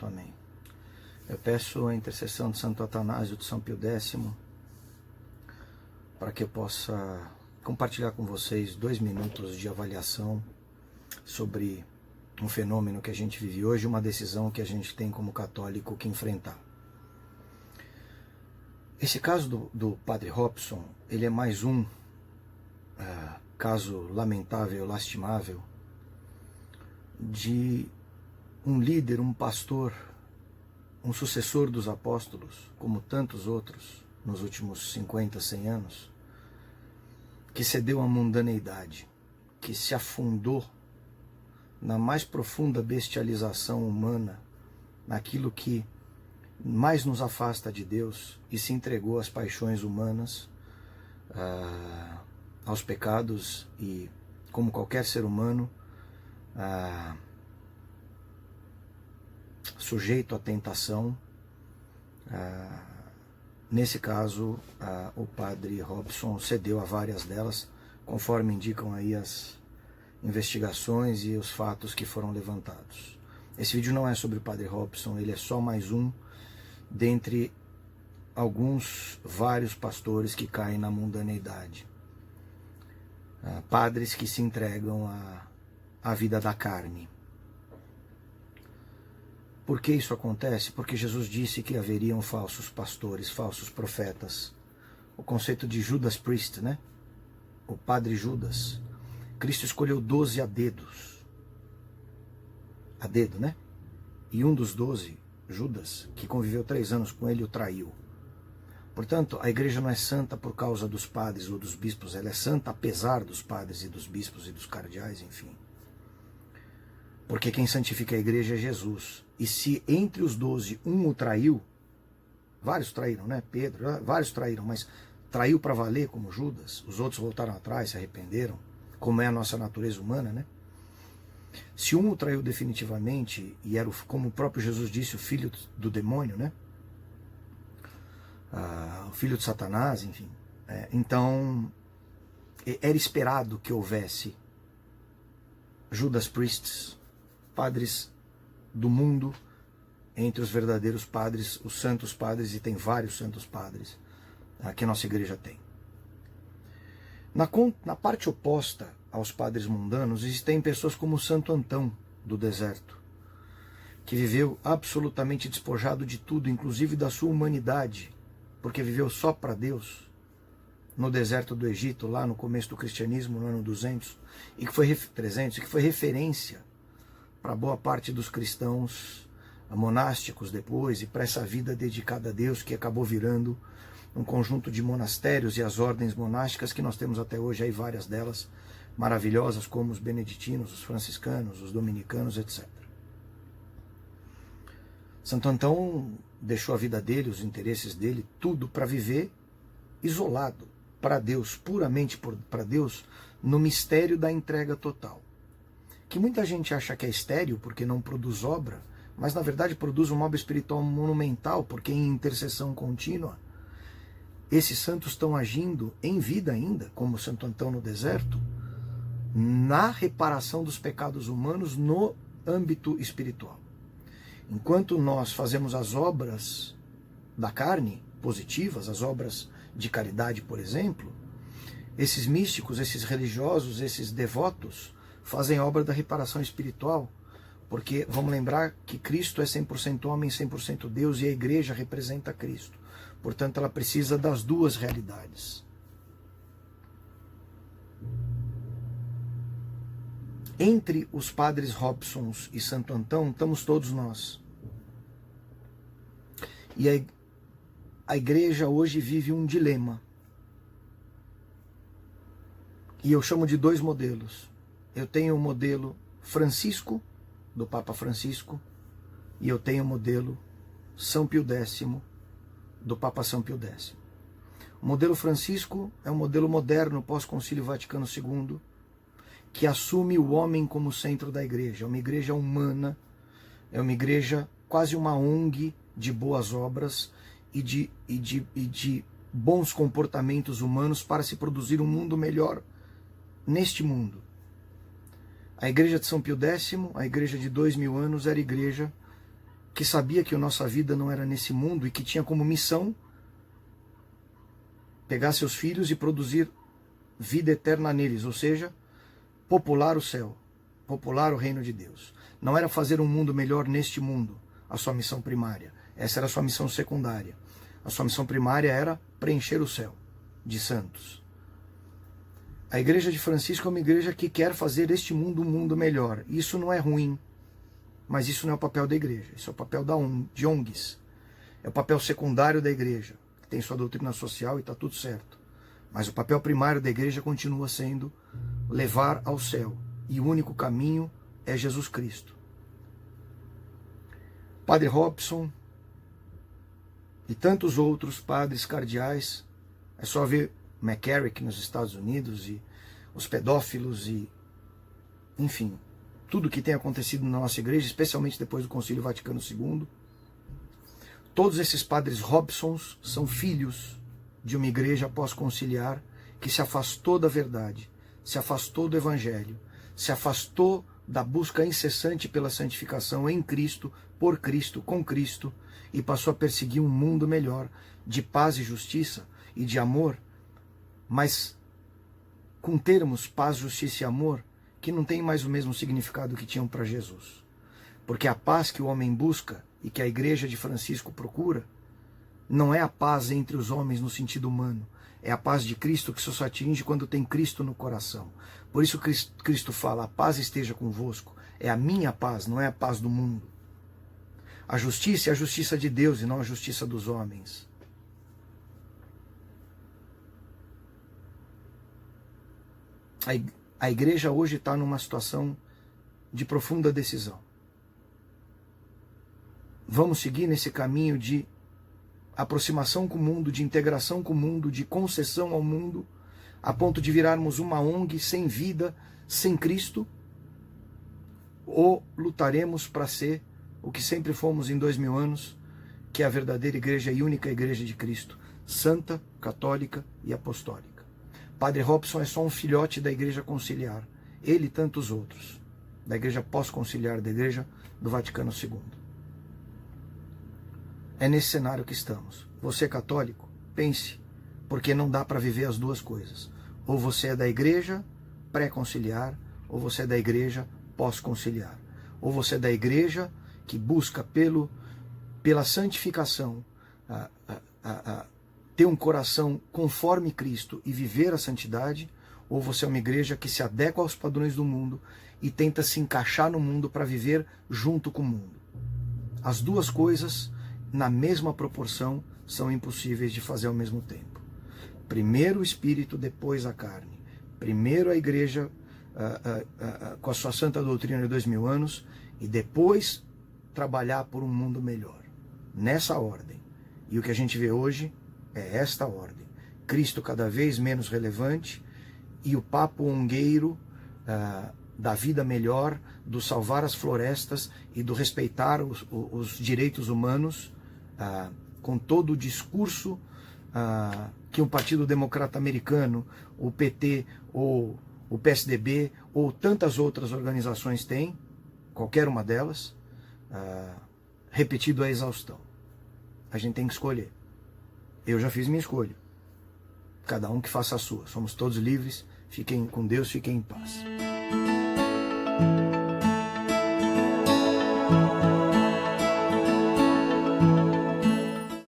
Santo. Amém. Eu peço a intercessão de Santo Atanásio, de São Pio X, para que eu possa compartilhar com vocês 2 minutos de avaliação sobre um fenômeno que a gente vive hoje, uma decisão que a gente tem como católico que enfrentar. Esse caso do padre Robson, ele é mais um caso lamentável, lastimável, de um líder, um pastor, um sucessor dos apóstolos, como tantos outros nos últimos 50, 100 anos, que cedeu à mundaneidade, que se afundou na mais profunda bestialização humana, naquilo que mais nos afasta de Deus, e se entregou às paixões humanas, aos pecados, e como qualquer ser humano, sujeito à tentação. Nesse caso, o padre Robson cedeu a várias delas, conforme indicam aí as investigações e os fatos que foram levantados. Esse vídeo não é sobre o padre Robson, ele é só mais um dentre vários pastores que caem na mundaneidade. Padres que se entregam à vida da carne. Por que isso acontece? Porque Jesus disse que haveriam falsos pastores, falsos profetas. O conceito de Judas Priest, né? O padre Judas. Cristo escolheu 12 a dedos. A dedo, né? E um dos 12, Judas, que conviveu 3 anos com ele, o traiu. Portanto, a igreja não é santa por causa dos padres ou dos bispos, ela é santa apesar dos padres e dos bispos e dos cardeais, enfim. Porque quem santifica a igreja é Jesus. E se entre os 12 um o traiu, vários traíram, né? Pedro, vários traíram, mas traiu para valer como Judas, os outros voltaram atrás, se arrependeram, como é a nossa natureza humana, né? Se um o traiu definitivamente, e era, como o próprio Jesus disse, o filho do demônio, né? O filho de Satanás, enfim. Então, era esperado que houvesse Judas Priests, padres do mundo, entre os verdadeiros padres, os santos padres, e tem vários santos padres que a nossa igreja tem. Na parte oposta aos padres mundanos, existem pessoas como o Santo Antão do deserto, que viveu absolutamente despojado de tudo, inclusive da sua humanidade, porque viveu só para Deus, no deserto do Egito, lá no começo do cristianismo, no ano 200, e que foi 300, e que foi referência para boa parte dos cristãos monásticos depois, e para essa vida dedicada a Deus, que acabou virando um conjunto de monastérios e as ordens monásticas que nós temos até hoje, aí várias delas maravilhosas, como os beneditinos, os franciscanos, os dominicanos, etc. Santo Antão deixou a vida dele, os interesses dele, tudo para viver isolado, para Deus, puramente para Deus, no mistério da entrega total. Que muita gente acha que é estéril porque não produz obra, mas na verdade produz uma obra espiritual monumental, porque em intercessão contínua, esses santos estão agindo em vida ainda, como Santo Antão no deserto, na reparação dos pecados humanos no âmbito espiritual. Enquanto nós fazemos as obras da carne positivas, as obras de caridade, por exemplo, esses místicos, esses religiosos, esses devotos fazem a obra da reparação espiritual, porque vamos lembrar que Cristo é 100% homem, 100% Deus, e a igreja representa Cristo. Portanto, ela precisa das duas realidades. Entre os padres Robsons e Santo Antão, estamos todos nós. E a igreja hoje vive um dilema. E eu chamo de 2 modelos. Eu tenho o modelo Francisco, do Papa Francisco, e eu tenho o modelo São Pio X, do Papa São Pio X. O modelo Francisco é um modelo moderno, pós-Concílio Vaticano II, que assume o homem como centro da igreja. É uma igreja humana, é uma igreja quase uma ONG de boas obras e de bons comportamentos humanos para se produzir um mundo melhor neste mundo. A igreja de São Pio X, a igreja de 2000 anos, era igreja que sabia que a nossa vida não era nesse mundo e que tinha como missão pegar seus filhos e produzir vida eterna neles, ou seja, popular o céu, popular o reino de Deus. Não era fazer um mundo melhor neste mundo, a sua missão primária. Essa era a sua missão secundária. A sua missão primária era preencher o céu de santos. A igreja de Francisco é uma igreja que quer fazer este mundo um mundo melhor. Isso não é ruim, mas isso não é o papel da igreja. Isso é o papel de ONGs. É o papel secundário da igreja, que tem sua doutrina social e está tudo certo. Mas o papel primário da igreja continua sendo levar ao céu. E o único caminho é Jesus Cristo. Padre Robson e tantos outros padres cardeais, é só ver McCarrick nos Estados Unidos e os pedófilos e, enfim, tudo que tem acontecido na nossa igreja, especialmente depois do Concílio Vaticano II. Todos esses padres Robsons são filhos de uma igreja pós-conciliar que se afastou da verdade, se afastou do Evangelho, se afastou da busca incessante pela santificação em Cristo, por Cristo, com Cristo, e passou a perseguir um mundo melhor, de paz e justiça e de amor, mas com termos paz, justiça e amor que não tem mais o mesmo significado que tinham para Jesus. Porque a paz que o homem busca e que a igreja de Francisco procura não é a paz entre os homens no sentido humano, é a paz de Cristo que só atinge quando tem Cristo no coração. Por isso Cristo fala, a paz esteja convosco. É a minha paz, não é a paz do mundo. A justiça é a justiça de Deus e não a justiça dos homens. A igreja hoje está numa situação de profunda decisão. Vamos seguir nesse caminho de aproximação com o mundo, de integração com o mundo, de concessão ao mundo, a ponto de virarmos uma ONG sem vida, sem Cristo? Ou lutaremos para ser o que sempre fomos em 2000 anos, que é a verdadeira igreja e única igreja de Cristo, santa, católica e apostólica? Padre Robson é só um filhote da igreja conciliar, ele e tantos outros, da igreja pós-conciliar, da igreja do Vaticano II. É nesse cenário que estamos. Você católico, pense, porque não dá para viver as duas coisas. Ou você é da igreja pré-conciliar, ou você é da igreja pós-conciliar. Ou você é da igreja que busca pela santificação, ter um coração conforme Cristo e viver a santidade, ou você é uma igreja que se adequa aos padrões do mundo e tenta se encaixar no mundo para viver junto com o mundo. As duas coisas, na mesma proporção, são impossíveis de fazer ao mesmo tempo. Primeiro o espírito, depois a carne. Primeiro a igreja com a sua santa doutrina de 2000 anos e depois trabalhar por um mundo melhor. Nessa ordem. E o que a gente vê hoje é esta ordem. Cristo cada vez menos relevante e o papo ongueiro da vida melhor, do salvar as florestas e do respeitar os direitos humanos, com todo o discurso que um partido democrata americano, o PT ou o PSDB ou tantas outras organizações têm, qualquer uma delas, repetido à exaustão. A gente tem que escolher. Eu já fiz minha escolha. Cada um que faça a sua. Somos todos livres. Fiquem com Deus, fiquem em paz.